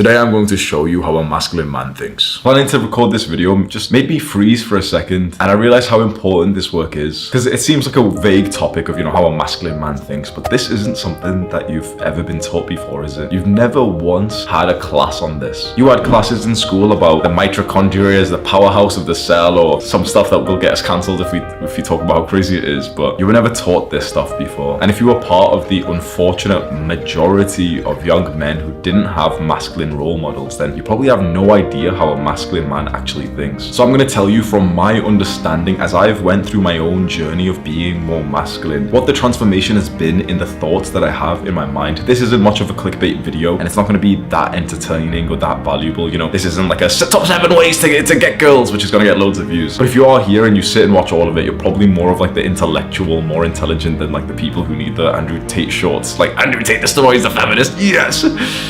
Today I'm going to show you how a masculine man thinks. Planning to record this video just made me freeze for a second, and I realized how important this work is. Because it seems like a vague topic of, how a masculine man thinks, but this isn't something that you've ever been taught before, is it? You've never once had a class on this. You had classes in school about the mitochondria as the powerhouse of the cell, or some stuff that will get us cancelled if we talk about how crazy it is, but you were never taught this stuff before. And if you were part of the unfortunate majority of young men who didn't have masculine role models, then you probably have no idea how a masculine man actually thinks. So I'm going to tell you from my understanding, as I've went through my own journey of being more masculine, what the transformation has been in the thoughts that I have in my mind. This isn't much of a clickbait video, and it's not going to be that entertaining or that valuable. This isn't like a top 7 ways to get girls, which is going to get loads of views. But if you are here and you sit and watch all of it, you're probably more of like the intellectual, more intelligent than like the people who need the Andrew Tate shorts. Like, Andrew Tate destroys the feminist, yes!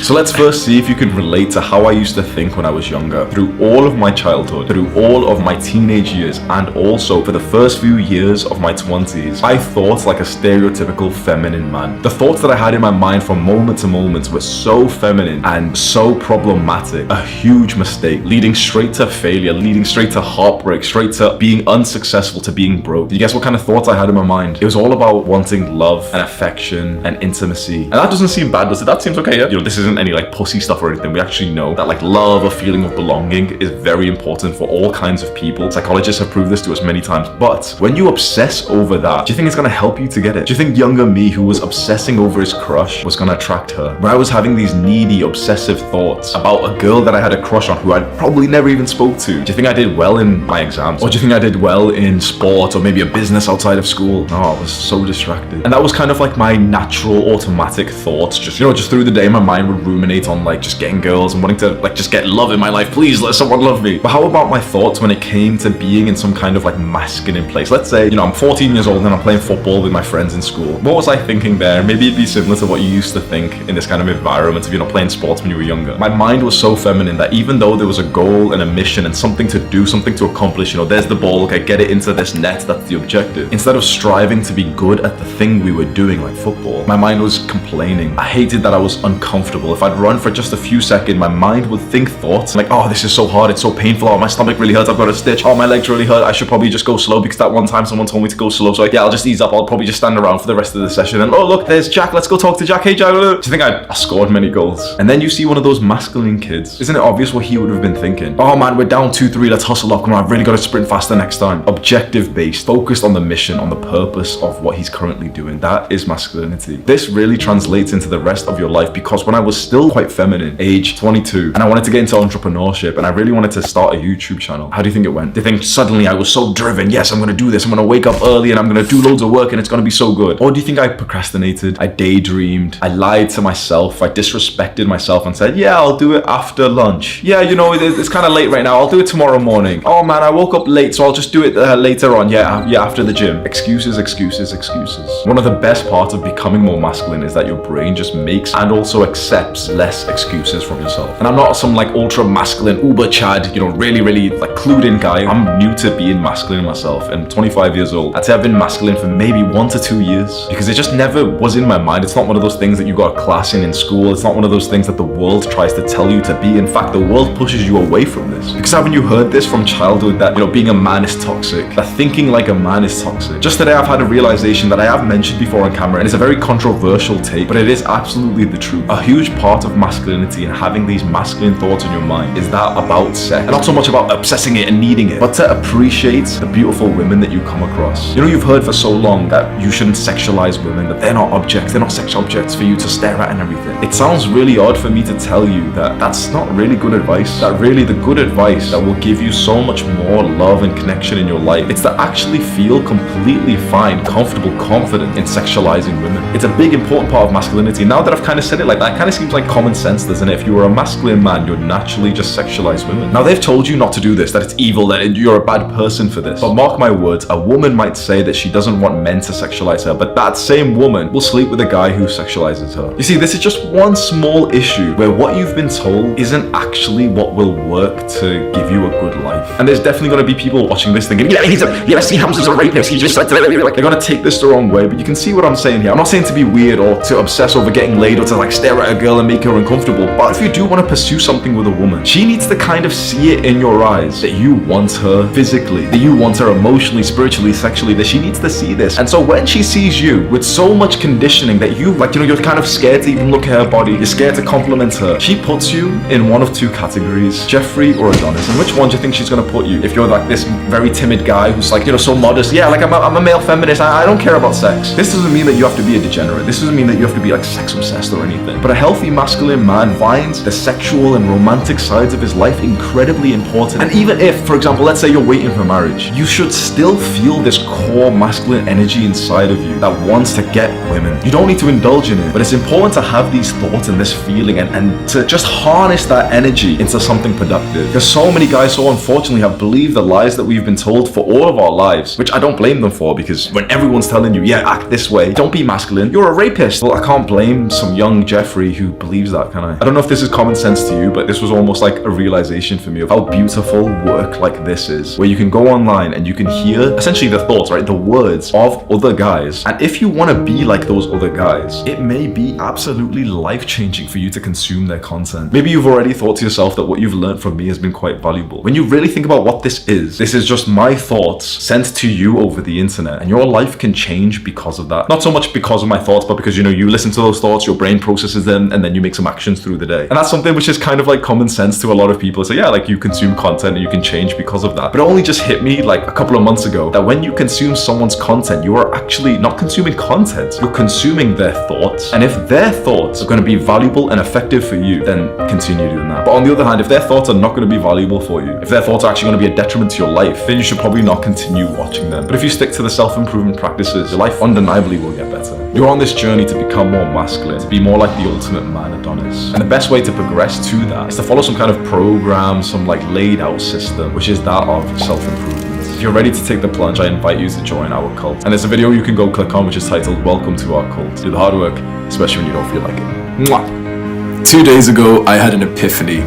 So let's first see if you can relate to how I used to think when I was younger. Through all of my childhood, through all of my teenage years, and also for the first few years of my 20s, I thought like a stereotypical feminine man. The thoughts that I had in my mind from moment to moment were so feminine and so problematic. A huge mistake, leading straight to failure, leading straight to heartbreak, straight to being unsuccessful, to being broke. You guess what kind of thoughts I had in my mind? It was all about wanting love and affection and intimacy. And that doesn't seem bad, does it? That seems okay, yeah? This isn't any like pussy stuff or anything. We actually know that like love or feeling of belonging is very important for all kinds of people. Psychologists have proved this to us many times. But when you obsess over that, do you think it's gonna help you to get it? Do you think younger me, who was obsessing over his crush, was gonna attract her? Where I was having these needy, obsessive thoughts about a girl that I had a crush on who I'd probably never even spoke to. Do you think I did well in my exams? Or do you think I did well in sport or maybe a business outside of school? No, I was so distracted. And that was kind of like my natural automatic thoughts. Just through the day, my mind would ruminate on like just getting girls and wanting to like just get love in my life. Please let someone love me. But how about my thoughts when it came to being in some kind of like masculine place? Let's say, I'm 14 years old and I'm playing football with my friends in school. What was I thinking there? Maybe it'd be similar to what you used to think in this kind of environment of, playing sports when you were younger. My mind was so feminine that even though there was a goal and a mission and something to do, something to accomplish, there's the ball, okay, get it into this net, that's the objective. Instead of striving to be good at the thing we were doing, like football, my mind was complaining. I hated that I was uncomfortable. If I'd run for just a few seconds, my mind would think thoughts like, oh, this is so hard, it's so painful, oh, my stomach really hurts, I've got a stitch, oh, my legs really hurt, I should probably just go slow because that one time someone told me to go slow, so yeah, I'll just ease up, I'll probably just stand around for the rest of the session, and oh, look, there's Jack, let's go talk to Jack, hey Jack. Do you think I scored many goals? And then you see one of those masculine kids. Isn't it obvious what he would have been thinking? Oh man, we're down 2-3, let's hustle up, come on, I've really got to sprint faster next time. Objective based, focused on the mission, on the purpose of what he's currently doing. That is masculinity. This really translates into the rest of your life, because when I was still quite feminine, age 22, and I wanted to get into entrepreneurship and I really wanted to start a YouTube channel, how do you think it went? Do you think suddenly I was so driven, yes, I'm gonna do this, I'm gonna wake up early and I'm gonna do loads of work and it's gonna be so good? Or do you think I procrastinated, I daydreamed, I lied to myself, I disrespected myself and said, yeah, I'll do it after lunch. Yeah, it's kind of late right now, I'll do it tomorrow morning. Oh man, I woke up late, so I'll just do it later on. Yeah, after the gym. Excuses, excuses, excuses. One of the best parts of becoming more masculine is that your brain just makes and also accepts less excuses from yourself. And I'm not some like ultra masculine uber chad, really like clued in guy. I'm new to being masculine myself, and 25 years old. I'd say I've been masculine for maybe 1 to 2 years, because it just never was in my mind. It's not one of those things that you got a class in school. It's not one of those things that the world tries to tell you to be. In fact, the world pushes you away from this. Because haven't you heard this from childhood that, being a man is toxic, that thinking like a man is toxic? Just today I've had a realization that I have mentioned before on camera, and it's a very controversial take, but it is absolutely the truth. A huge part of masculinity and having these masculine thoughts in your mind is that about sex. And not so much about obsessing it and needing it, but to appreciate the beautiful women that you come across. You've heard for so long that you shouldn't sexualize women, that they're not objects, they're not sex objects for you to stare at and everything. It sounds really odd for me to tell you that that's not really good advice. That really the good advice that will give you so much more love and connection in your life, it's to actually feel completely fine, comfortable, confident in sexualizing women. It's a big important part of masculinity. Now that I've kind of said it like that, it kind of seems like common sense, doesn't it? If you were a masculine man, you'd naturally just sexualize women. Now they've told you not to do this, that it's evil, that you're a bad person for this. But mark my words, a woman might say that she doesn't want men to sexualize her, but that same woman will sleep with a guy who sexualizes her. You see, this is just one small issue where what you've been told isn't actually what will work to give you a good life. And there's definitely going to be people watching this thinking, see, Hamza's a rapist, they're going to take this the wrong way, but you can see what I'm saying here. I'm not saying to be weird or to obsess over getting laid or to like stare at a girl and make her uncomfortable, But if you do want to pursue something with a woman, she needs to kind of see it in your eyes that you want her physically, that you want her emotionally, spiritually, sexually, that she needs to see this. And so when she sees you with so much conditioning that you, like, you know, you're kind of scared to even look at her body, you're scared to compliment her, she puts you in one of two categories, Jeffrey or Adonis. And which one do you think she's going to put you? If you're like this very timid guy who's like, you know, so modest, yeah, like I'm a male feminist, I don't care about sex. This doesn't mean that you have to be a degenerate. This doesn't mean that you have to be like sex obsessed or anything. But a healthy masculine man finds the sexual and romantic sides of his life incredibly important. And even if, for example, let's say you're waiting for marriage, you should still feel this core masculine energy inside of you that wants to get women. You don't need to indulge in it, but it's important to have these thoughts and this feeling and to just harness that energy into something productive. Because so many guys, so unfortunately, have believed the lies that we've been told for all of our lives, which I don't blame them for, because when everyone's telling you, yeah, act this way, don't be masculine, you're a rapist. Well, I can't blame some young Jeffrey who believes that, can I? I don't know if this is common sense to you, but this was almost like a realization for me of how beautiful work like this is, where you can go online and you can hear essentially the thoughts, right, the words of other guys. And if you want to be like those other guys, it may be absolutely life-changing for you to consume their content. Maybe you've already thought to yourself that what you've learned from me has been quite valuable. When you really think about what this is just my thoughts sent to you over the internet, and your life can change because of that. Not so much because of my thoughts, but because, you know, you listen to those thoughts, your brain processes them, and then you make some actions through the day. And that's something which is kind of like common sense to a lot of people. So yeah, like, you consume content and you can change because of that. But it only just hit me like a couple of months ago that when you consume someone's content, you are actually not consuming content, you're consuming their thoughts. And if their thoughts are going to be valuable and effective for you, then continue doing that. But on the other hand, if their thoughts are not going to be valuable for you, if their thoughts are actually going to be a detriment to your life, then you should probably not continue watching them. But if you stick to the self-improvement practices, your life undeniably will get better. You're on this journey to become more masculine, to be more like the ultimate man, Adonis. And the best way to progress to that is to follow some kind of program, some like laid out system, which is that of self-improvement. If you're ready to take the plunge, I invite you to join our cult. And there's a video you can go click on which is titled Welcome to Our Cult. Do the hard work, especially when you don't feel like it. Mwah! 2 days ago, I had an epiphany.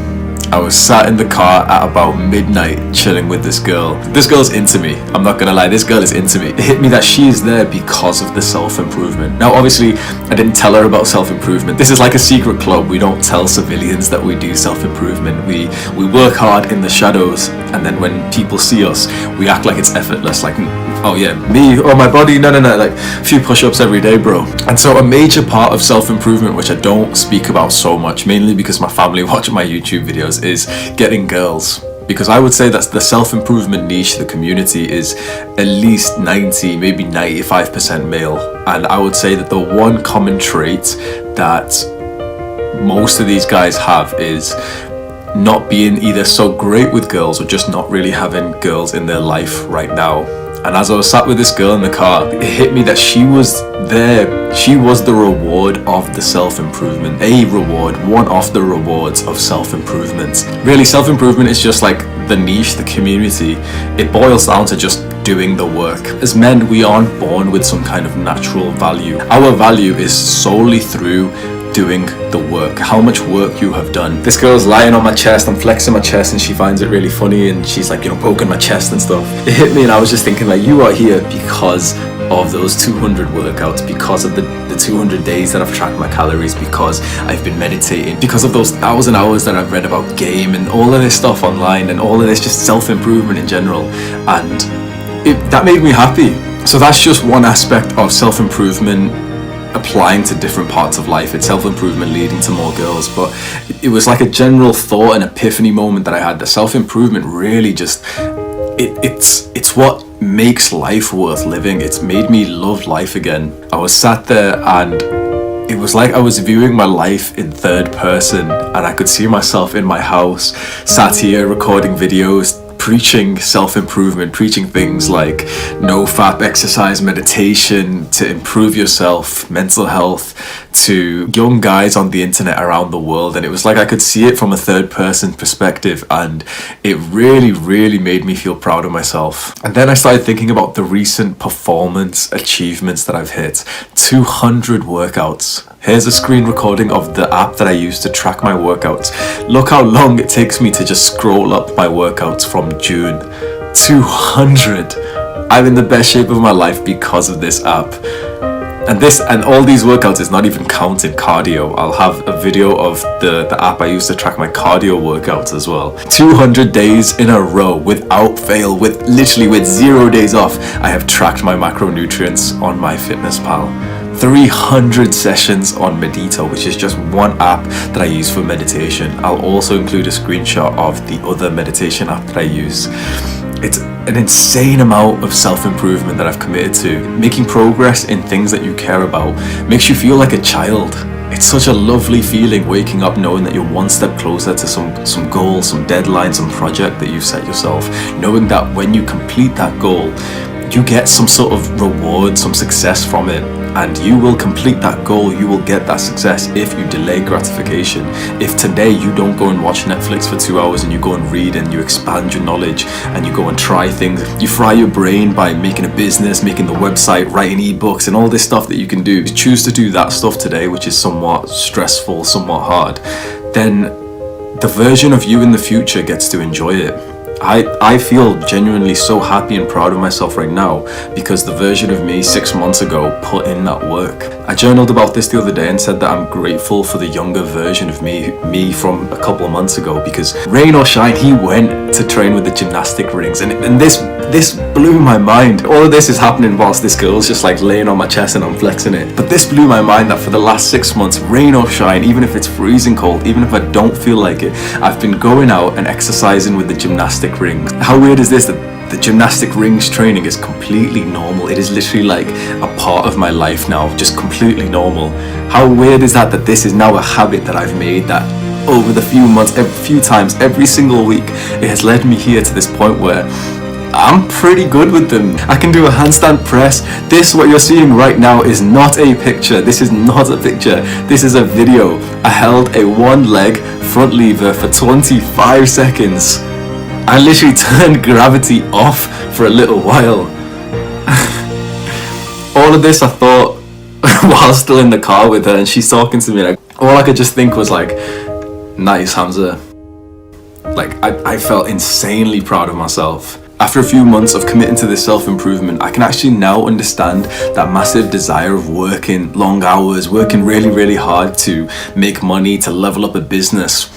I was sat in the car at about midnight chilling with this girl. This girl's into me. I'm not gonna lie, this girl is into me. It hit me that she is there because of the self-improvement. Now obviously, I didn't tell her about self-improvement. This is like a secret club. We don't tell civilians that we do self-improvement. We work hard in the shadows, and then when people see us, we act like it's effortless, like, oh yeah, me or my body, no, like a few push-ups every day, bro. And so a major part of self-improvement, which I don't speak about so much, mainly because my family watch my YouTube videos, is getting girls. Because I would say that the self-improvement niche, the community, is at least 90, maybe 95% male. And I would say that the one common trait that most of these guys have is not being either so great with girls or just not really having girls in their life right now. And as I was sat with this girl in the car, it hit me that she was there. She was the reward of the self-improvement. A reward, one of the rewards of self-improvement. Really, self-improvement is just like the niche, the community. It boils down to just doing the work. As men, we aren't born with some kind of natural value. Our value is solely through doing the work, how much work you have done. This girl's lying on my chest, I'm flexing my chest, and she finds it really funny, and she's like, you know, poking my chest and stuff. It hit me, and I was just thinking, like, you are here because of those 200 workouts, because of the 200 days that I've tracked my calories, because I've been meditating, because of those 1,000 hours that I've read about game and all of this stuff online, and all of this just self-improvement in general. And that made me happy. So that's just one aspect of self-improvement applying to different parts of life. It's self-improvement leading to more girls, but it was like a general thought, an epiphany moment that I had. The self-improvement really just, it's what makes life worth living. It's made me love life again. I was sat there and it was like I was viewing my life in third person, and I could see myself in my house, sat here recording videos, preaching self-improvement, preaching things like no fap exercise, meditation to improve yourself, mental health, to young guys on the internet around the world. And it was like I could see it from a third person perspective, and it really made me feel proud of myself. And then I started thinking about the recent performance achievements that I've hit. 200 workouts. Here's a screen recording of the app that I use to track my workouts. Look how long it takes me to just scroll up my workouts from June. 200. I'm in the best shape of my life because of this app. And all these workouts is not even counted cardio. I'll have a video of the app I use to track my cardio workouts as well. 200 days in a row without fail, with 0 days off, I have tracked my macronutrients on MyFitnessPal. 300 sessions on Medito, which is just one app that I use for meditation. I'll also include a screenshot of the other meditation app that I use. It's an insane amount of self-improvement that I've committed to. Making progress in things that you care about makes you feel like a child. It's such a lovely feeling waking up knowing that you're one step closer to some goal, some deadline, some project that you've set yourself. Knowing that when you complete that goal, you get some sort of reward, some success from it. And you will complete that goal, you will get that success if you delay gratification. If today you don't go and watch Netflix for 2 hours and you go and read and you expand your knowledge and you go and try things, you fry your brain by making a business, making the website, writing ebooks and all this stuff that you can do. Choose to do that stuff today, which is somewhat stressful, somewhat hard, then the version of you in the future gets to enjoy it. I feel genuinely so happy and proud of myself right now because the version of me 6 months ago put in that work. I journaled about this the other day and said that I'm grateful for the younger version of me from a couple of months ago, because rain or shine, he went to train with the gymnastic rings, and this blew my mind. All of this is happening whilst this girl's just like laying on my chest and I'm flexing it. But this blew my mind that for the last 6 months, rain or shine, even if it's freezing cold, even if I don't feel like it, I've been going out and exercising with the gymnastic rings. How weird is this, that the gymnastic rings training is completely normal? It is literally like a part of my life now, just completely normal. How weird is that this is now a habit that I've made, that over the few months, a few times, every single week, it has led me here to this point where I'm pretty good with them. I can do a handstand press. This, what you're seeing right now, is not a picture. This is not a picture. This is a video. I held a one leg front lever for 25 seconds. I literally turned gravity off for a little while. All of this I thought while still in the car with her, and she's talking to me, like, all I could just think was like, nice, Hamza. Like, I felt insanely proud of myself. After a few months of committing to this self-improvement, I can actually now understand that massive desire of working long hours, working really, really hard to make money, to level up a business.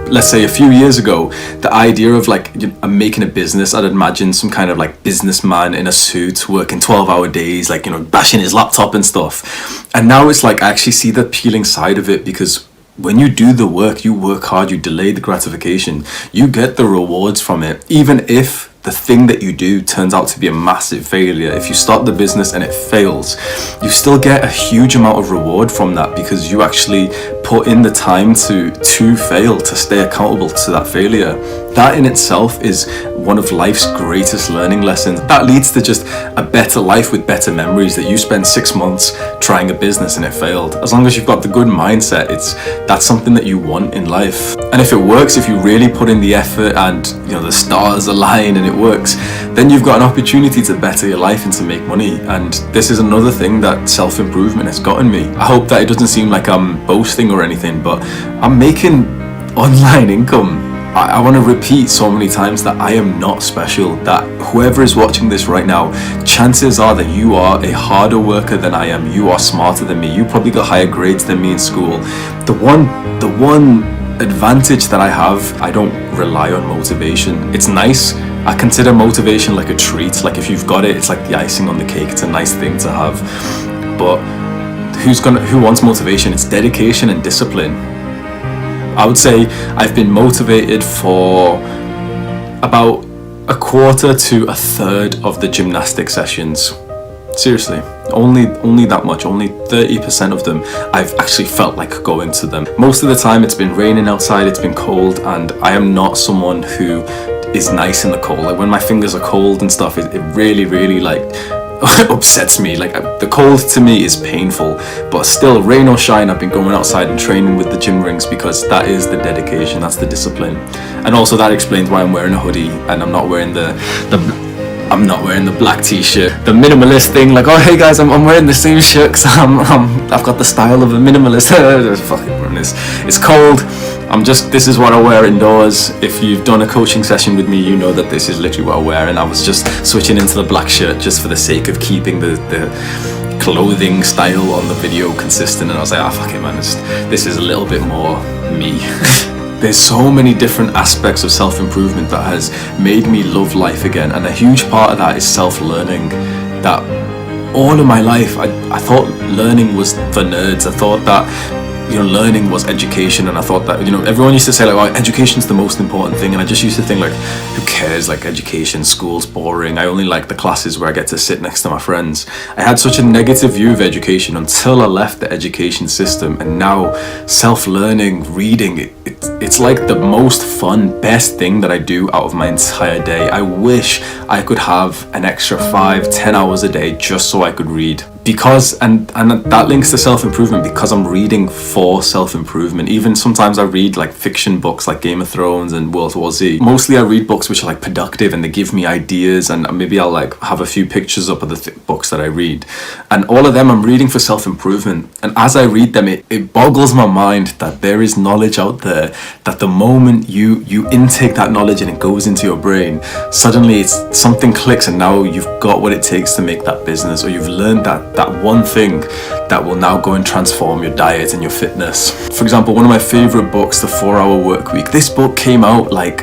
Let's say a few years ago, the idea of like making a business, I'd imagine some kind of like businessman in a suit working 12-hour days, like, bashing his laptop and stuff. And now it's like I actually see the appealing side of it, because when you do the work, you work hard, you delay the gratification, you get the rewards from it. Even if the thing that you do turns out to be a massive failure, if you start the business and it fails, you still get a huge amount of reward from that, because you actually put in the time to fail, to stay accountable to that failure. That in itself is one of life's greatest learning lessons. That leads to just a better life with better memories, that you spend 6 months trying a business and it failed. As long as you've got the good mindset, that's something that you want in life. And if it works, if you really put in the effort and the stars align and it works, then you've got an opportunity to better your life and to make money. And this is another thing that self-improvement has gotten me. I hope that it doesn't seem like I'm boasting or anything, but I'm making online income. I want to repeat so many times that I am not special, that whoever is watching this right now, chances are that you are a harder worker than I am, you are smarter than me, you probably got higher grades than me in school. The one advantage that I have, I don't rely on motivation. It's nice. I consider motivation like a treat. Like if you've got it, it's like the icing on the cake. It's a nice thing to have. But who wants motivation? It's dedication and discipline. I would say I've been motivated for about a quarter to a third of the gymnastic sessions. Seriously, only that much, only 30% of them I've actually felt like going to them. Most of the time it's been raining outside, it's been cold, and I am not someone who is nice in the cold. Like when my fingers are cold and stuff, it really, really like upsets me. Like the cold to me is painful, but still, rain or shine, I've been going outside and training with the gym rings, because that is the dedication, that's the discipline. And also that explains why I'm wearing a hoodie and I'm not wearing the black t-shirt, the minimalist thing. Like, oh hey guys, I'm wearing the same shirt because I've got the style of a minimalist. Fucking it's cold. This is what I wear indoors. If you've done a coaching session with me, you know that this is literally what I wear, and I was just switching into the black shirt just for the sake of keeping the clothing style on the video consistent, and I was like, fuck it, man, this is a little bit more me. There's so many different aspects of self-improvement that has made me love life again, and a huge part of that is self-learning. That all of my life I thought learning was for nerds. I thought that learning was education, and I thought that everyone used to say like, oh, education's the most important thing, and I just used to think like, who cares, like education, school's boring, I only like the classes where I get to sit next to my friends. I had such a negative view of education until I left the education system, and now self-learning, reading, it's like the most fun, best thing that I do out of my entire day. I wish I could have an extra 5-10 hours a day just so I could read. Because, and that links to self-improvement, because I'm reading for self-improvement. Even sometimes I read like fiction books like Game of Thrones and World War Z. Mostly I read books which are like productive and they give me ideas, and maybe I'll like have a few pictures up of the books that I read. And all of them I'm reading for self-improvement. And as I read them, it boggles my mind that there is knowledge out there that the moment you intake that knowledge and it goes into your brain, suddenly something clicks, and now you've got what it takes to make that business, or you've learned that one thing that will now go and transform your diet and your fitness. For example, one of my favorite books, The 4-Hour Workweek. This book came out like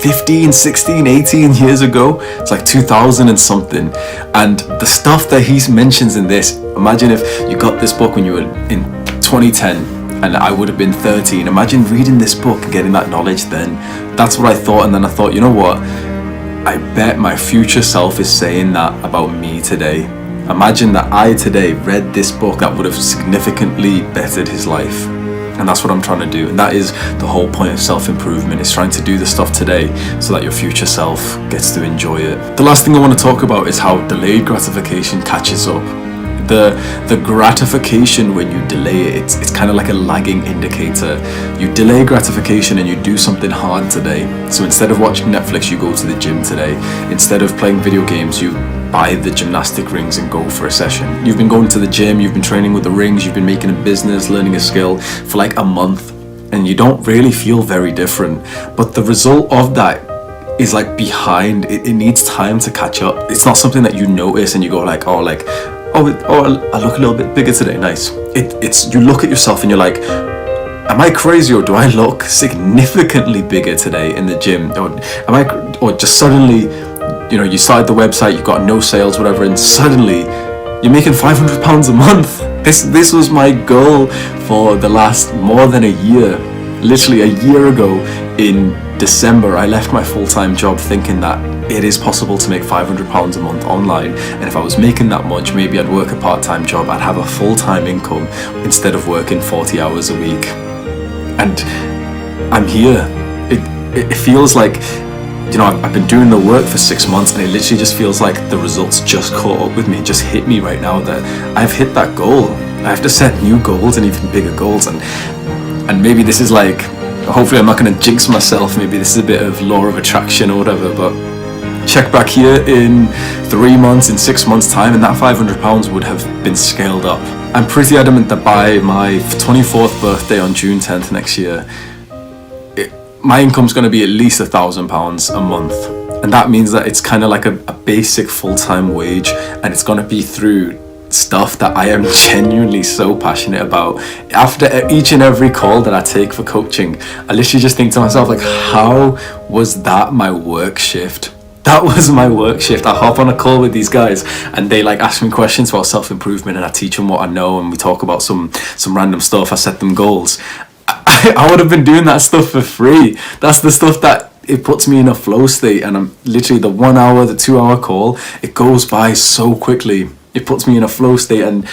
15, 16, 18 years ago. It's like 2000 and something. And the stuff that he mentions in this, imagine if you got this book when you were in 2010 and I would have been 13. Imagine reading this book and getting that knowledge then. That's what I thought. And then I thought, you know what? I bet my future self is saying that about me today. Imagine that I today read this book that would have significantly bettered his life. And that's what I'm trying to do. And that is the whole point of self-improvement, is trying to do the stuff today so that your future self gets to enjoy it. The last thing I want to talk about is how delayed gratification catches up. The gratification when you delay it, it's kind of like a lagging indicator. You delay gratification and you do something hard today. So instead of watching Netflix, you go to the gym today. Instead of playing video games, you buy the gymnastic rings and go for a session. You've been going to the gym, you've been training with the rings, you've been making a business, learning a skill for like a month, and you don't really feel very different. But the result of that is like behind. It needs time to catch up. It's not something that you notice and you go like, oh, I look a little bit bigger today, nice. It's you look at yourself and you're like, am I crazy, or do I look significantly bigger today in the gym? Or just suddenly, you started the website, you got no sales, whatever, and suddenly you're making £500 a month. This was my goal for the last more than a year. Literally a year ago in December, I left my full-time job thinking that it is possible to make £500 a month online, and if I was making that much, maybe I'd work a part-time job, I'd have a full-time income instead of working 40 hours a week. And I'm here. It feels like, I've been doing the work for 6 months, and it literally just feels like the results just caught up with me, just hit me right now that I've hit that goal. I have to set new goals and even bigger goals, and maybe this is like, hopefully I'm not going to jinx myself, maybe this is a bit of law of attraction or whatever, but check back here in 3 months, in 6 months time, and that £500 would have been scaled up. I'm pretty adamant that by my 24th birthday on June 10th next year, my income's going to be at least £1,000 a month. And that means that it's kind of like a basic full-time wage, and it's going to be through stuff that I am genuinely so passionate about. After each and every call that I take for coaching, I literally just think to myself, like, how was that my work shift? That was my work shift. I hop on a call with these guys and they like ask me questions about self-improvement, and I teach them what I know, and we talk about some random stuff. I set them goals. I would have been doing that stuff for free. That's the stuff that it puts me in a flow state, and I'm literally the 1 hour, the 2 hour call, it goes by so quickly. It puts me in a flow state, and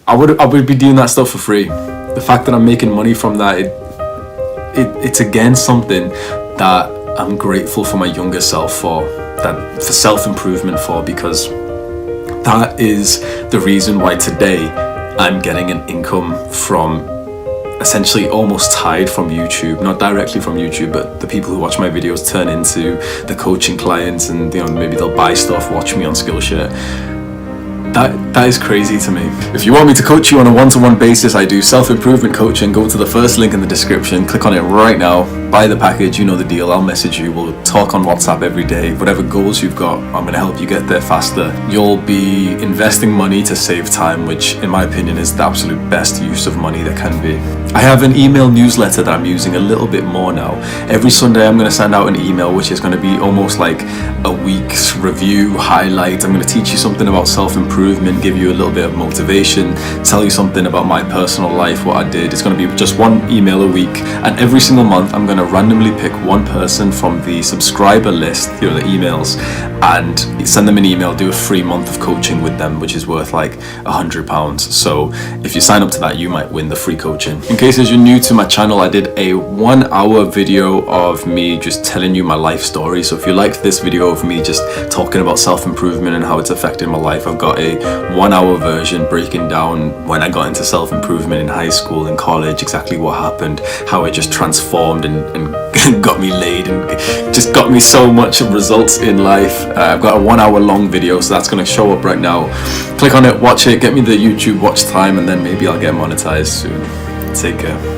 I would be doing that stuff for free. The fact that I'm making money from that, it's again something that I'm grateful for my younger self for self-improvement for, because that is the reason why today I'm getting an income from essentially almost tied from YouTube, not directly from YouTube, but the people who watch my videos turn into the coaching clients, and maybe they'll buy stuff, watch me on Skillshare. That is crazy to me. If you want me to coach you on a one-to-one basis, I do self-improvement coaching. Go to the first link in the description, click on it right now, buy the package, you know the deal. I'll message you, we'll talk on WhatsApp every day. Whatever goals you've got, I'm going to help you get there faster. You'll be investing money to save time, which in my opinion is the absolute best use of money there can be. I have an email newsletter that I'm using a little bit more now. Every Sunday I'm going to send out an email which is going to be almost like a week's review, highlight. I'm going to teach you something about self-improvement, give you a little bit of motivation, tell you something about my personal life, what I did. It's going to be just one email a week, and every single month I'm going to randomly pick one person from the subscriber list, you know, the emails, and send them an email, do a free month of coaching with them, which is worth like £100. So if you sign up to that, you might win the free coaching. In case you're new to my channel, I did a 1-hour video of me just telling you my life story. So if you liked this video of me just talking about self-improvement and how it's affected my life, I've got a 1-hour version breaking down when I got into self-improvement in high school and college, exactly what happened, how it just transformed and got me laid and just got me so much results in life. I've got a 1-hour long video, so that's going to show up right now. Click on it, watch it, get me the YouTube watch time, and then maybe I'll get monetized soon. Take care.